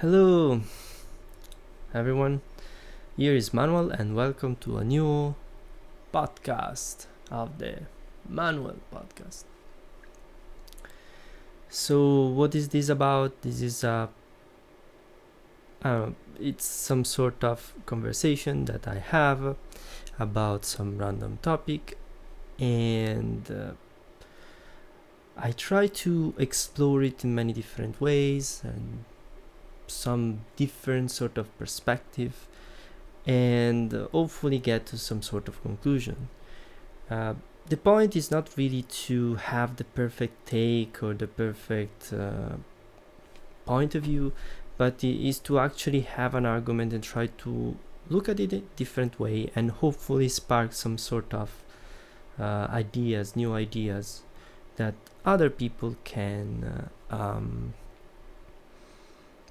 Hello, everyone. Here is Manuel, and welcome to a new podcast of the Manuel podcast. So, what is this about? This is it's some sort of conversation that I have about some random topic, and I try to explore it in many different ways and some different sort of perspective, and hopefully get to some sort of conclusion. The point is not really to have the perfect take or the perfect point of view, but it is to actually have an argument and try to look at it a different way and hopefully spark some sort of new ideas that other people can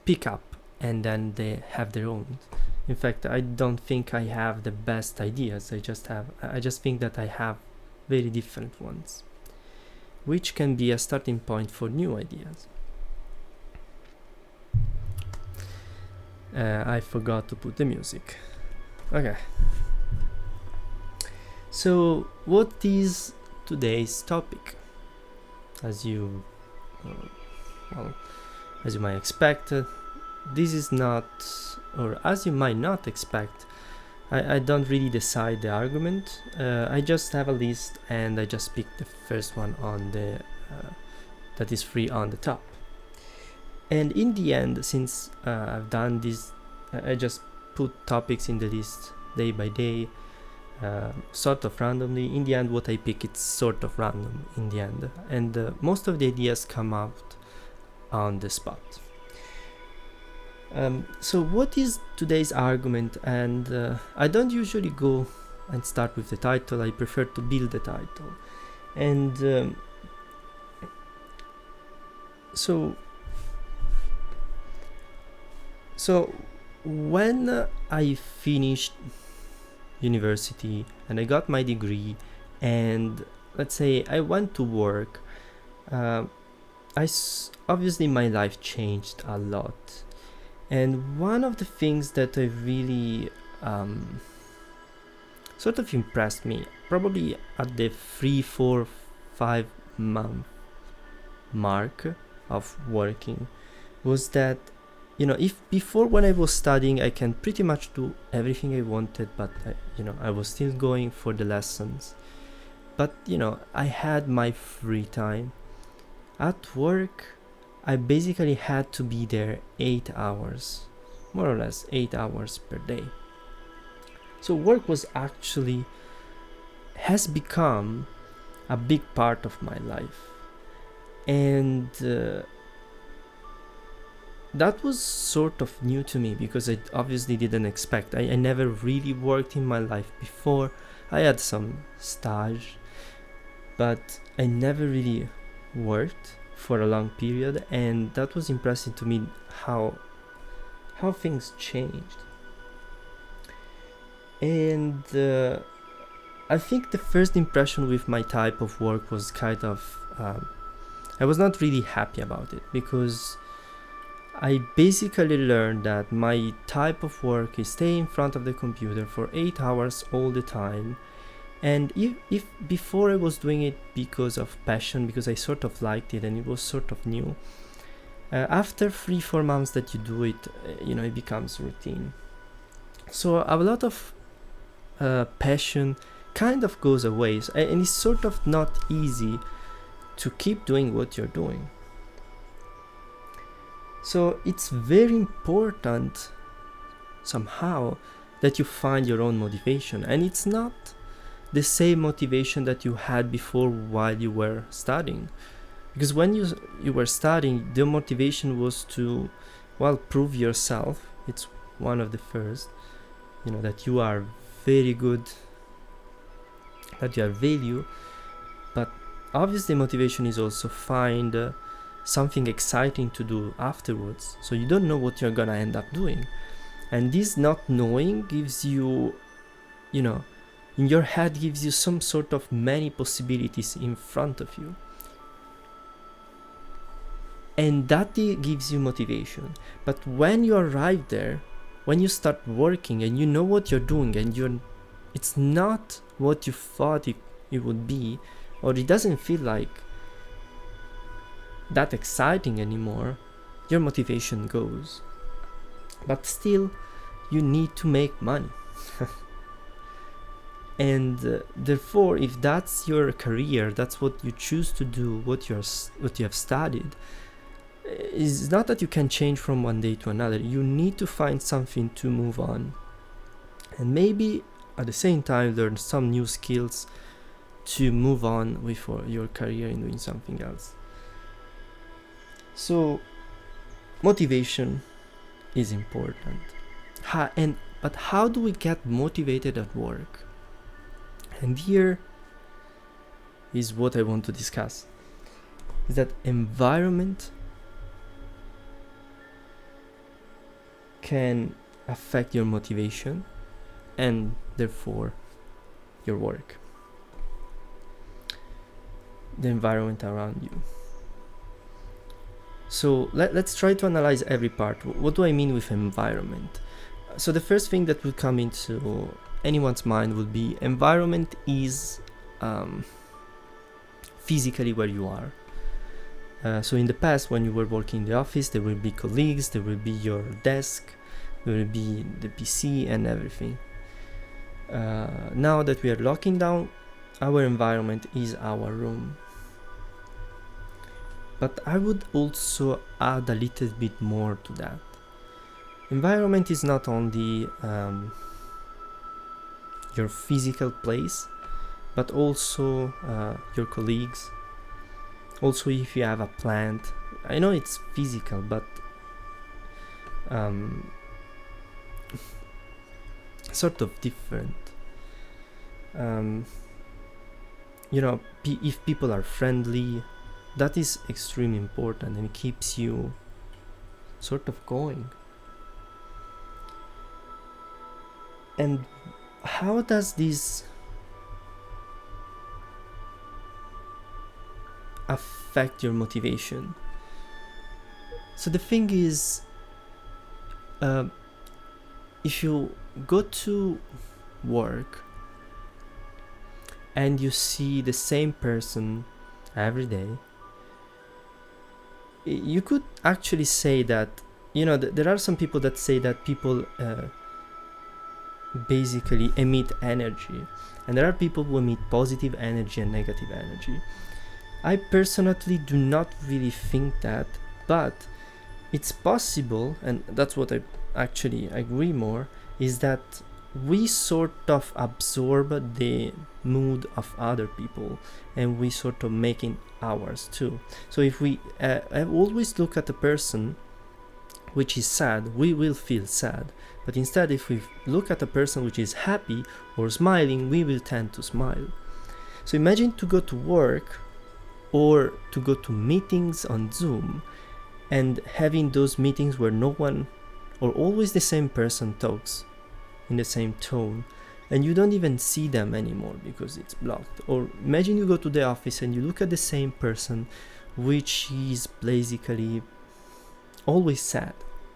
pick up, and then they have their own. In fact, I don't think I have the best ideas. I just think that I have very different ones, which can be a starting point for new ideas. I forgot to put the music. Okay. So, what is today's topic? As you might expect, this is not, or as you might not expect, I don't really decide the argument. I just have a list and I just pick the first one on the that is free on the top. And in the end, since I've done this, I just put topics in the list day by day, sort of randomly. In the end, what I pick, it's sort of random in the end, and most of the ideas come out on the spot. So what is today's argument? And I don't usually go and start with the title. I prefer to build the title. And so when I finished university and I got my degree, and let's say I went to work, obviously my life changed a lot. And one of the things that I really sort of impressed me, probably at the 3, 4, 5 month mark of working, was that, if before, when I was studying, I can pretty much do everything I wanted, but I was still going for the lessons. But I had my free time. At work, I basically had to be there 8 hours, more or less 8 hours per day. So work has become a big part of my life. And that was sort of new to me, because I obviously didn't expect. I never really worked in my life before. I had some stage, but I never really worked for a long period, and that was impressive to me, how things changed. And I think the first impression with my type of work was kind of I was not really happy about it, because I basically learned that my type of work is stay in front of the computer for 8 hours all the time. And if before I was doing it because of passion, because I sort of liked it and it was sort of new, after 3-4 months that you do it, it becomes routine. So a lot of passion kind of goes away, and it's sort of not easy to keep doing what you're doing. So it's very important somehow that you find your own motivation, and it's not the same motivation that you had before while you were studying. Because when you were studying, the motivation was to, prove yourself. It's one of the first, that you are very good, that you have value. But obviously motivation is also find something exciting to do afterwards. So you don't know what you're gonna end up doing. And this not knowing gives you, in your head, gives you some sort of many possibilities in front of you. and that gives you motivation. But when you arrive there, when you start working and you know what you're doing, and it's not what you thought it would be, or it doesn't feel like that exciting anymore, your motivation goes. But still, you need to make money. And therefore, if that's your career, that's what you choose to do, what you have studied, it's not that you can change from one day to another. You need to find something to move on, and maybe at the same time learn some new skills to move on with your career in doing something else. So motivation is important. But how do we get motivated at work? And here is what I want to discuss, is that environment can affect your motivation and therefore your work. The environment around you. So let's try to analyze every part. What do I mean with environment? So the first thing that would come into anyone's mind would be environment is physically where you are. So in the past, when you were working in the office, there will be colleagues, there will be your desk, there will be the PC and everything. Now that we are locking down, our environment is our room. But I would also add a little bit more to that. Environment is not only your physical place, but also your colleagues. Also, if you have a plant, I know it's physical, but sort of different. If people are friendly, that is extremely important, and it keeps you sort of going. And how does this affect your motivation? So the thing is, if you go to work and you see the same person every day, you could actually say that, there are some people that say that people basically emit energy, and there are people who emit positive energy and negative energy. I personally do not really think that, but it's possible, and that's what I actually agree more, is that we sort of absorb the mood of other people and we sort of make it ours too. So if we always look at a person which is sad, we will feel sad. But instead, if we look at a person which is happy or smiling, we will tend to smile. So imagine to go to work or to go to meetings on Zoom and having those meetings where no one or always the same person talks in the same tone, and you don't even see them anymore because it's blocked. Or imagine you go to the office and you look at the same person which is basically always sad,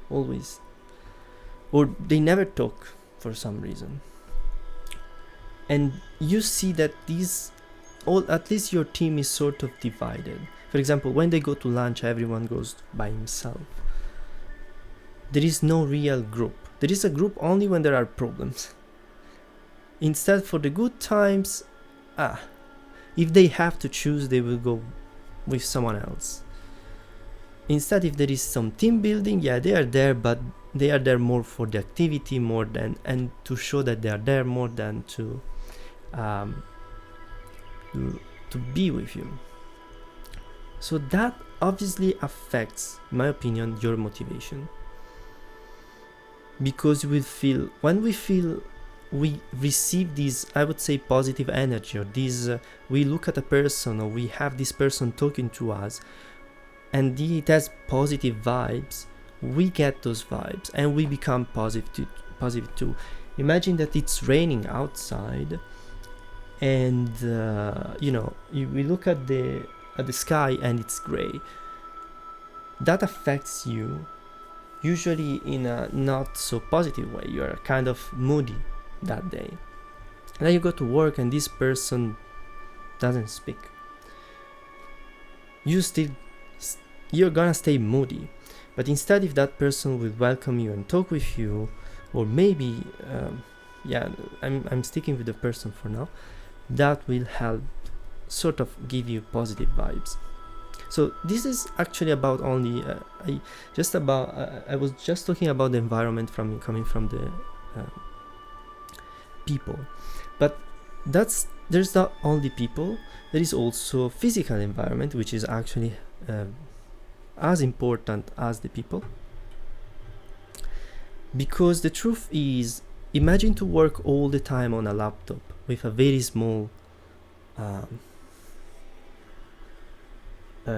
always, or they never talk for some reason, and you see that at least your team is sort of divided. For example, when they go to lunch, everyone goes by himself. There is no real group. There is a group only when there are problems. Instead, for the good times, if they have to choose, they will go with someone else. Instead, if there is some team building, they are there, but they are there more for the activity and to show that they are there more than to be with you. So that obviously affects, in my opinion, your motivation. Because when we receive this, I would say, positive energy, or this, we look at a person, or we have this person talking to us, and it has positive vibes, we get those vibes, and we become positive too. Imagine that it's raining outside, and we look at the sky, and it's gray. that affects you usually in a not so positive way. You are kind of moody that day. And then you go to work and this person doesn't speak. You're gonna stay moody. But instead, if that person will welcome you and talk with you, or maybe I'm sticking with the person for now, that will help sort of give you positive vibes. So this is actually about only I was just talking about the environment coming from the people, but there's not only people, there is also physical environment, which is actually as important as the people. Because the truth is, imagine to work all the time on a laptop with a very small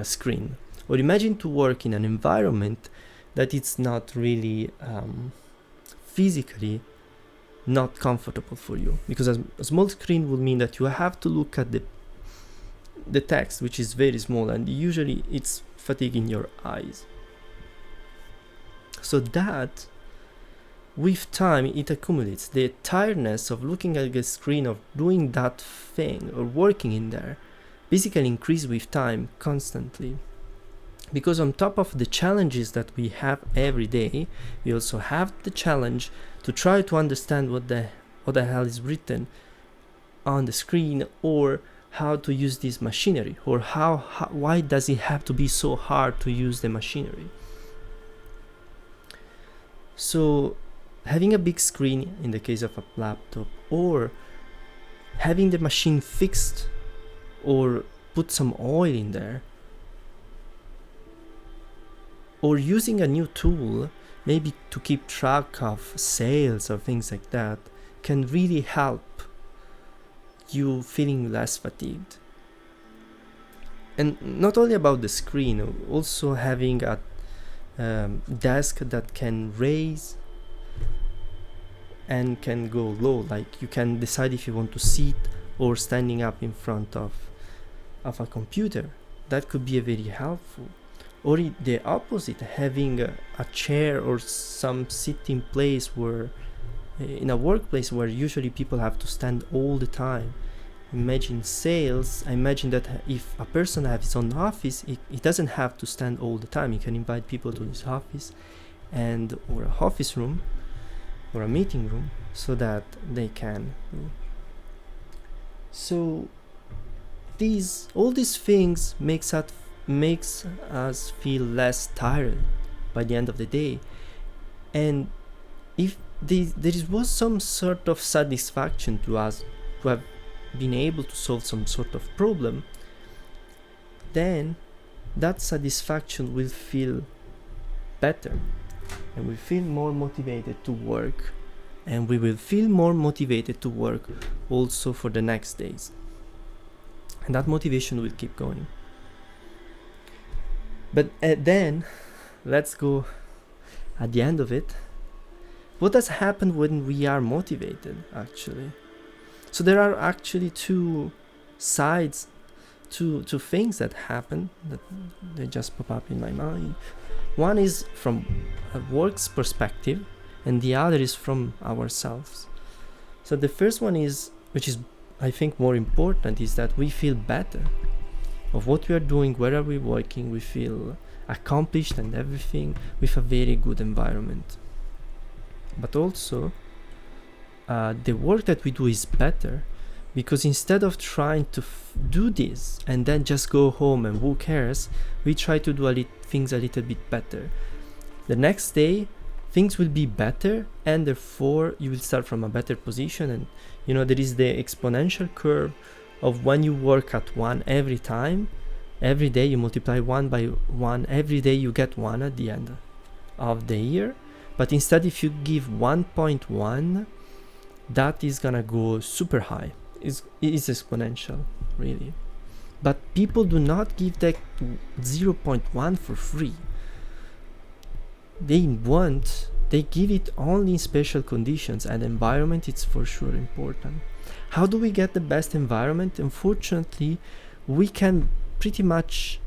screen, or imagine to work in an environment that it's not really physically not comfortable for you, because a small screen would mean that you have to look at the text, which is very small, and usually it's fatiguing your eyes. So that with time it accumulates. The tiredness of looking at the screen, of doing that thing or working in there, basically increase with time constantly. Because on top of the challenges that we have every day, we also have the challenge to try to understand what the hell is written on the screen, or how to use this machinery, or why does it have to be so hard to use the machinery. So having a big screen in the case of a laptop, or having the machine fixed or put some oil in there, or using a new tool maybe to keep track of sales or things like that, can really help you feeling less fatigued. And not only about the screen, also having a desk that can raise and can go low, like you can decide if you want to sit or standing up in front of a computer. That could be very helpful. Or the opposite, having a chair or some sitting place where in a workplace where usually people have to stand all the time. Imagine sales. I imagine that if a person has his own office, he doesn't have to stand all the time. He can invite people to his office or a office room or a meeting room, so that they can. So all these things makes us feel less tired by the end of the day. And if there was some sort of satisfaction to us who have been able to solve some sort of problem, then that satisfaction will feel better, and we feel more motivated to work, and we will feel more motivated to work also for the next days, and that motivation will keep going. But then let's go at the end of it. What does happen when we are motivated, actually? So there are actually two sides, two things that happen that they just pop up in my mind. One is from a work's perspective, and the other is from ourselves. So the first one is, which is I think more important, is that we feel better of what we are doing, where are we working. We feel accomplished and everything, with a very good environment. But also the work that we do is better, because instead of trying to do this and then just go home and who cares, we try to do things a little bit better. The next day things will be better, and therefore you will start from a better position. And there is the exponential curve of when you work at 1 every time, every day you multiply 1 by 1, every day you get 1 at the end of the year. But instead, if you give 1.1, that is gonna go super high. It is exponential, really. But people do not give that 0.1 for free. They give it only in special conditions, and environment is for sure important. How do we get the best environment? Unfortunately, we can pretty much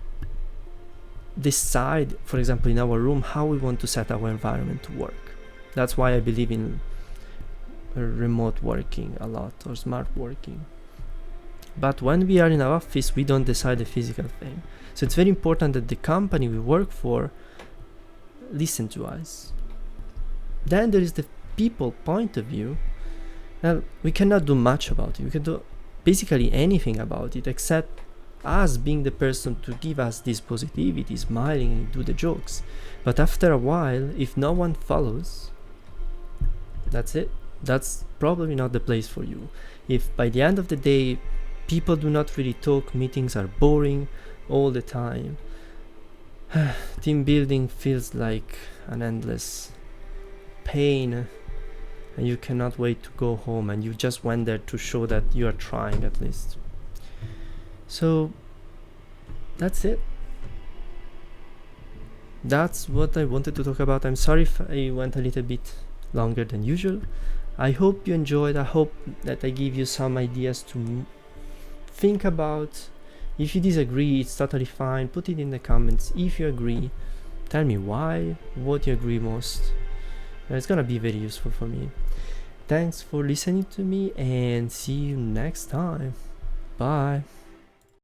decide, for example, in our room, how we want to set our environment to work. That's why I believe in remote working a lot, or smart working. But when we are in our office, we don't decide the physical thing. So it's very important that the company we work for listen to us. Then there is the people point of view. Now, we cannot do much about it. We can do basically anything about it except us being the person to give us this positivity, smiling and do the jokes. But after a while, if no one follows, that's it. That's probably not the place for you. If by the end of the day, people do not really talk, meetings are boring all the time, team building feels like an endless pain, and you cannot wait to go home, and you just went there to show that you are trying at least. So that's it. That's what I wanted to talk about. I'm sorry if I went a little bit longer than usual. I hope you enjoyed. I hope that I give you some ideas to think about. If you disagree, it's totally fine. Put it in the comments. If you agree, tell me why, what you agree most. It's gonna be very useful for me. Thanks for listening to me, and see you next time. Bye.